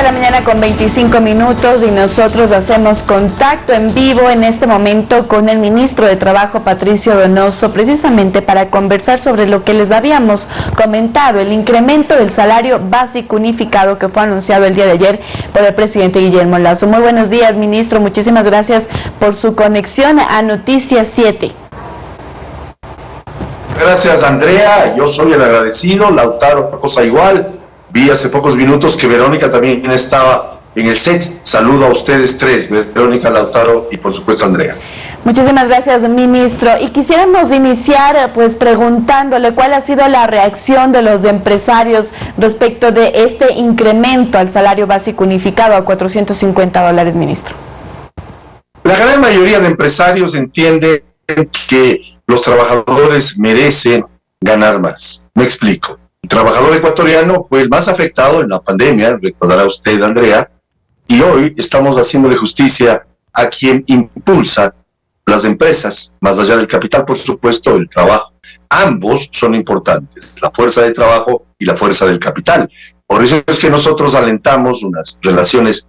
la mañana con 25 minutos y nosotros hacemos contacto en vivo en este momento con el ministro de Trabajo, Patricio Donoso, precisamente para conversar sobre lo que les habíamos comentado, el incremento del salario básico unificado que fue anunciado el día de ayer por el presidente Guillermo Lasso. Muy buenos días, ministro, muchísimas gracias por su conexión a Noticias 7. Gracias, Andrea, yo soy el agradecido. Lautaro, cosa igual. Vi hace pocos minutos que Verónica también estaba en el set. Saludo a ustedes tres, Verónica, Lautaro y por supuesto Andrea. Muchísimas gracias, ministro. Y quisiéramos iniciar pues preguntándole cuál ha sido la reacción de los empresarios respecto de este incremento al salario básico unificado a $450, ministro. La gran mayoría de empresarios entiende que los trabajadores merecen ganar más. Me explico. El trabajador ecuatoriano fue el más afectado en la pandemia, recordará usted, Andrea, y hoy estamos haciéndole justicia a quien impulsa las empresas, más allá del capital, por supuesto, el trabajo. Ambos son importantes, la fuerza de trabajo y la fuerza del capital. Por eso es que nosotros alentamos unas relaciones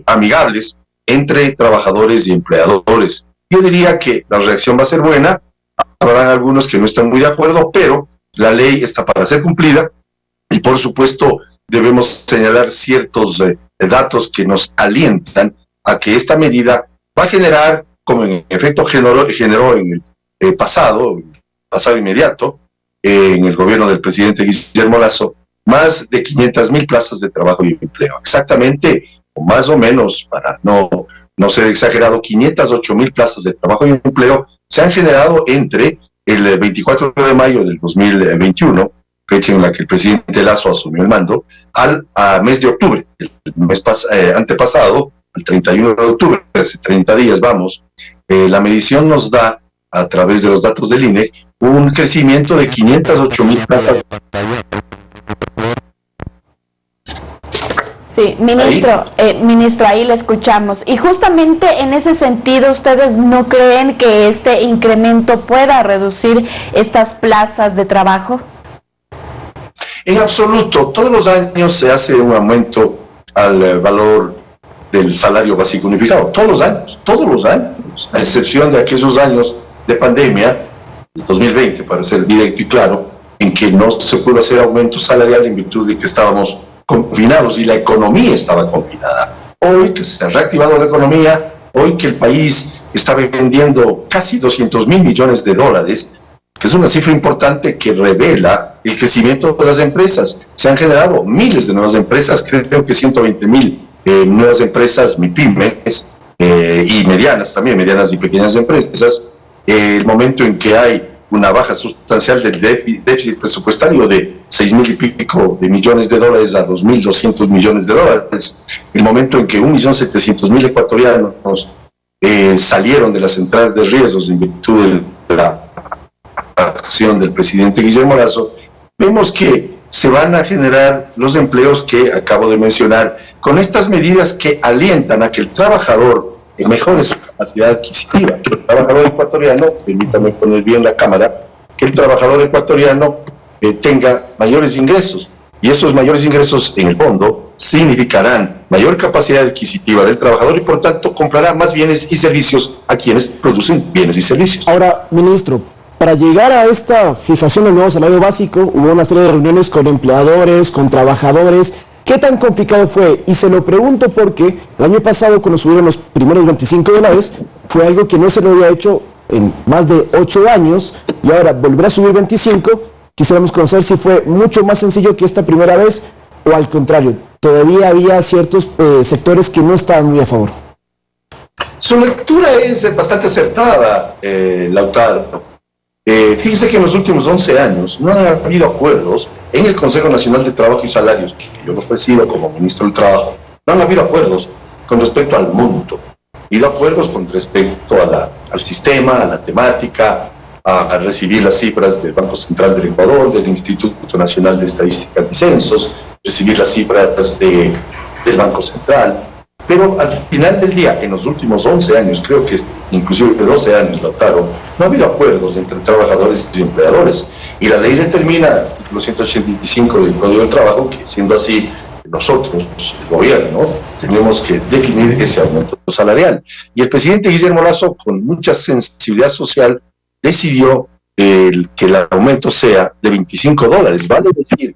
amigables entre trabajadores y empleadores. Yo diría que la reacción va a ser buena, habrán algunos que no están muy de acuerdo, pero la ley está para ser cumplida y por supuesto debemos señalar ciertos datos que nos alientan a que esta medida va a generar, como en efecto generó en el pasado inmediato, en el gobierno del presidente Guillermo Lasso, más de 500,000 plazas de trabajo y empleo. Exactamente, o más o menos, para no ser exagerado, 508,000 plazas de trabajo y empleo se han generado entre el 24 de mayo del 2021, fecha en la que el presidente Lasso asumió el mando, al mes de octubre, el mes antepasado, el 31 de octubre, hace 30 días vamos. La medición nos da, a través de los datos del INE, un crecimiento de 508,000 plazas. Sí, ministro, ahí le escuchamos. Y justamente en ese sentido, ¿ustedes no creen que este incremento pueda reducir estas plazas de trabajo? En absoluto, todos los años se hace un aumento al valor del salario básico unificado, todos los años, a excepción de aquellos años de pandemia, 2020 para ser directo y claro, en que no se pudo hacer aumento salarial en virtud de que estábamos confinados y la economía estaba confinada. Hoy que se ha reactivado la economía, hoy que el país está vendiendo casi 200,000 millones de dólares, que es una cifra importante que revela el crecimiento de las empresas. Se han generado miles de nuevas empresas, creo que 120,000 nuevas empresas, MIPYMES, y medianas también, medianas y pequeñas empresas. El momento en que hay una baja sustancial del déficit presupuestario de 6,000 y pico de millones de dólares a 2,200 millones de dólares, el momento en que 1,700,000 ecuatorianos salieron de las centrales de riesgos en virtud de la acción del presidente Guillermo Lasso, vemos que se van a generar los empleos que acabo de mencionar, con estas medidas que alientan a que el trabajador mejore su capacidad adquisitiva, que el trabajador ecuatoriano, permítame poner bien la cámara, que el trabajador ecuatoriano tenga mayores ingresos, y esos mayores ingresos en el fondo significarán mayor capacidad adquisitiva del trabajador y por tanto comprará más bienes y servicios a quienes producen bienes y servicios. Ahora, ministro, para llegar a esta fijación del nuevo salario básico hubo una serie de reuniones con empleadores, con trabajadores. ¿Qué tan complicado fue? Y se lo pregunto porque el año pasado, cuando subieron los primeros $25, fue algo que no se lo había hecho en más de 8 años, y ahora volver a subir 25, quisiéramos conocer si fue mucho más sencillo que esta primera vez, o al contrario, todavía había ciertos sectores que no estaban muy a favor. Su lectura es bastante acertada, Lautaro. Fíjese que en los últimos 11 años no han habido acuerdos en el Consejo Nacional de Trabajo y Salarios, que yo los presido como ministro del Trabajo. No han habido acuerdos con respecto al monto, ha habido acuerdos con respecto al sistema, a la temática, a recibir las cifras del Banco Central del Ecuador, del Instituto Nacional de Estadísticas y Censos, recibir las cifras del Banco Central. Pero al final del día, en los últimos 11 años, creo que inclusive 12 años, Lautaro, no ha habido acuerdos entre trabajadores y empleadores. Y la ley determina, artículo 185 del Código del Trabajo, que siendo así, nosotros, el gobierno, tenemos que definir ese aumento salarial. Y el presidente Guillermo Lasso, con mucha sensibilidad social, decidió que el aumento sea de $25, vale decir,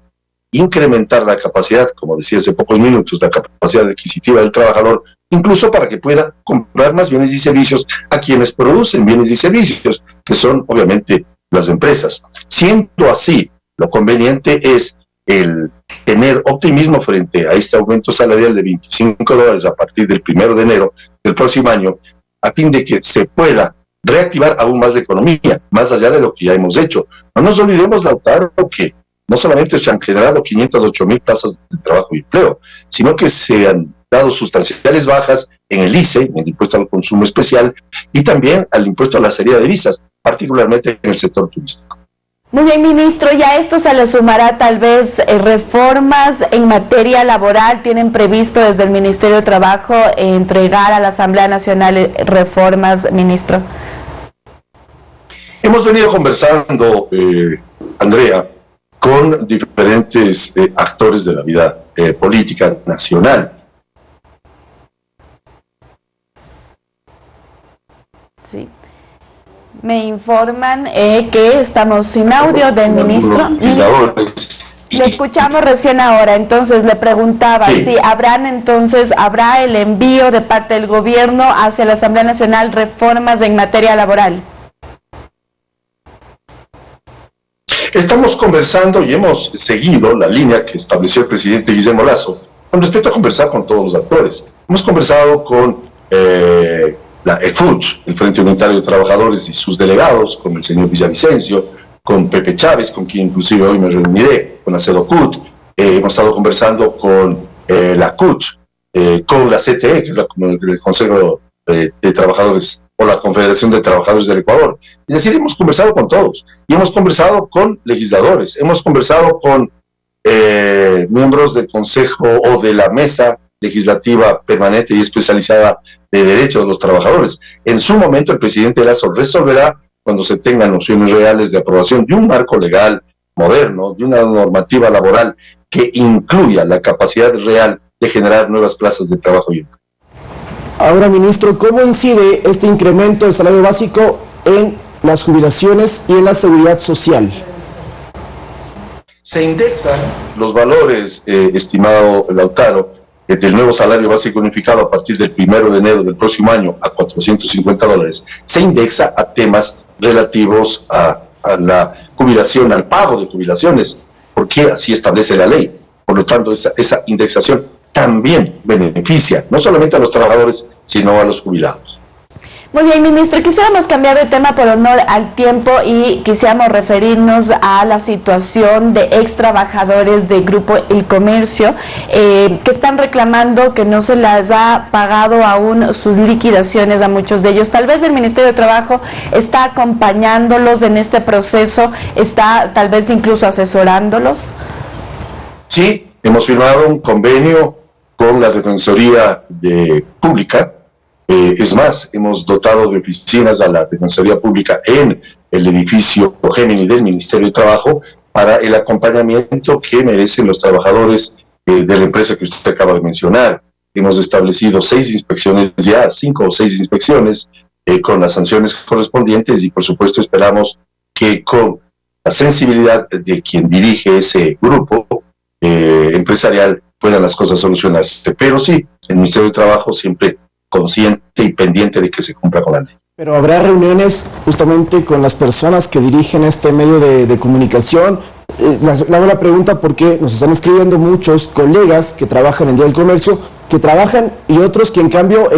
incrementar la capacidad, como decía hace pocos minutos, la capacidad adquisitiva del trabajador, incluso para que pueda comprar más bienes y servicios a quienes producen bienes y servicios, que son obviamente las empresas. Siendo así, lo conveniente es el tener optimismo frente a este aumento salarial de $25 a partir del 1 de enero del próximo año, a fin de que se pueda reactivar aún más la economía, más allá de lo que ya hemos hecho. No nos olvidemos, Lautaro, que no solamente se han generado 508,000 plazas de trabajo y empleo, sino que se han dado sustanciales bajas en el ICE, en el impuesto al consumo especial, y también al impuesto a la salida de divisas, particularmente en el sector turístico. Muy bien, ministro, ya a esto se le sumará tal vez reformas en materia laboral. ¿Tienen previsto desde el Ministerio de Trabajo entregar a la Asamblea Nacional reformas, ministro? Hemos venido conversando, Andrea, con diferentes actores de la vida política nacional. Sí. Me informan que estamos sin audio del ministro. Le escuchamos recién ahora, entonces le preguntaba si habrá el envío de parte del gobierno hacia la Asamblea Nacional reformas en materia laboral. Estamos conversando y hemos seguido la línea que estableció el presidente Guillermo Lasso con respecto a conversar con todos los actores. Hemos conversado con el FUT, el Frente Unitario de Trabajadores y sus delegados, con el señor Villavicencio, con Pepe Chávez, con quien inclusive hoy me reuniré, con la CEDOCUT. Hemos estado conversando con la CUT, con la CTE, que es el Consejo de Trabajadores, o la Confederación de Trabajadores del Ecuador. Es decir, hemos conversado con todos, y hemos conversado con legisladores, hemos conversado con miembros del Consejo o de la Mesa Legislativa Permanente y Especializada de Derechos de los Trabajadores. En su momento, el presidente Lasso resolverá cuando se tengan opciones reales de aprobación de un marco legal moderno, de una normativa laboral que incluya la capacidad real de generar nuevas plazas de trabajo y empleo. Ahora, ministro, ¿cómo incide este incremento del salario básico en las jubilaciones y en la seguridad social? Se indexan los valores, estimado Lautaro, del nuevo salario básico unificado a partir del 1 de enero del próximo año a $450. Se indexa a temas relativos a la jubilación, al pago de jubilaciones, porque así establece la ley. Por lo tanto, esa indexación también beneficia no solamente a los trabajadores, sino a los jubilados. Muy bien, ministro, quisiéramos cambiar de tema por honor al tiempo y quisiéramos referirnos a la situación de ex trabajadores de Grupo El Comercio que están reclamando que no se les ha pagado aún sus liquidaciones a muchos de ellos. Tal vez el Ministerio de Trabajo está acompañándolos en este proceso, está tal vez incluso asesorándolos. Sí, hemos firmado un convenio con la Defensoría Pública. Es más, hemos dotado de oficinas a la Defensoría Pública en el edificio Gemini del Ministerio de Trabajo para el acompañamiento que merecen los trabajadores de la empresa que usted acaba de mencionar. Hemos establecido 6 inspecciones ya, 5 o 6 inspecciones con las sanciones correspondientes y por supuesto esperamos que con la sensibilidad de quien dirige ese grupo empresarial puedan las cosas solucionarse. Pero sí, el Ministerio de Trabajo siempre consciente y pendiente de que se cumpla con la ley. Pero habrá reuniones justamente con las personas que dirigen este medio de comunicación. Le hago la pregunta porque nos están escribiendo muchos colegas que trabajan en Día del Comercio, que trabajan y otros que en cambio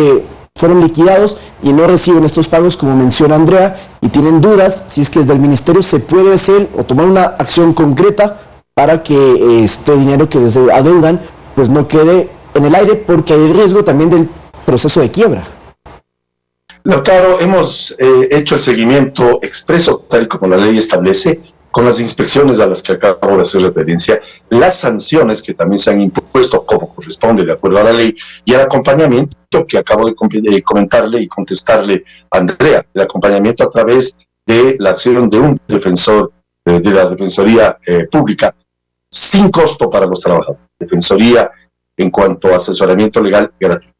fueron liquidados y no reciben estos pagos, como menciona Andrea, y tienen dudas si es que desde el ministerio se puede hacer o tomar una acción concreta para que este dinero que les adeudan pues no quede en el aire, porque hay riesgo también del proceso de quiebra. Claro, hemos hecho el seguimiento expreso, tal y como la ley establece, con las inspecciones a las que acabo de hacer referencia, las sanciones que también se han impuesto como corresponde de acuerdo a la ley, y el acompañamiento que acabo de comentarle y contestarle a Andrea, el acompañamiento a través de la acción de un defensor de la Defensoría Pública, sin costo para los trabajadores. Defensoría en cuanto a asesoramiento legal gratuito.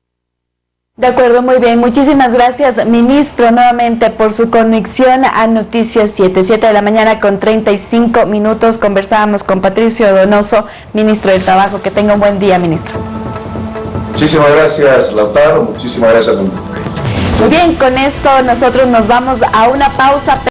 De acuerdo, muy bien. Muchísimas gracias, ministro, nuevamente por su conexión a Noticias 7 de la mañana con 35 minutos. Conversábamos con Patricio Donoso, ministro del Trabajo. Que tenga un buen día, ministro. Muchísimas gracias, Lautaro. Muchísimas gracias. Muy bien, con esto nosotros nos vamos a una pausa.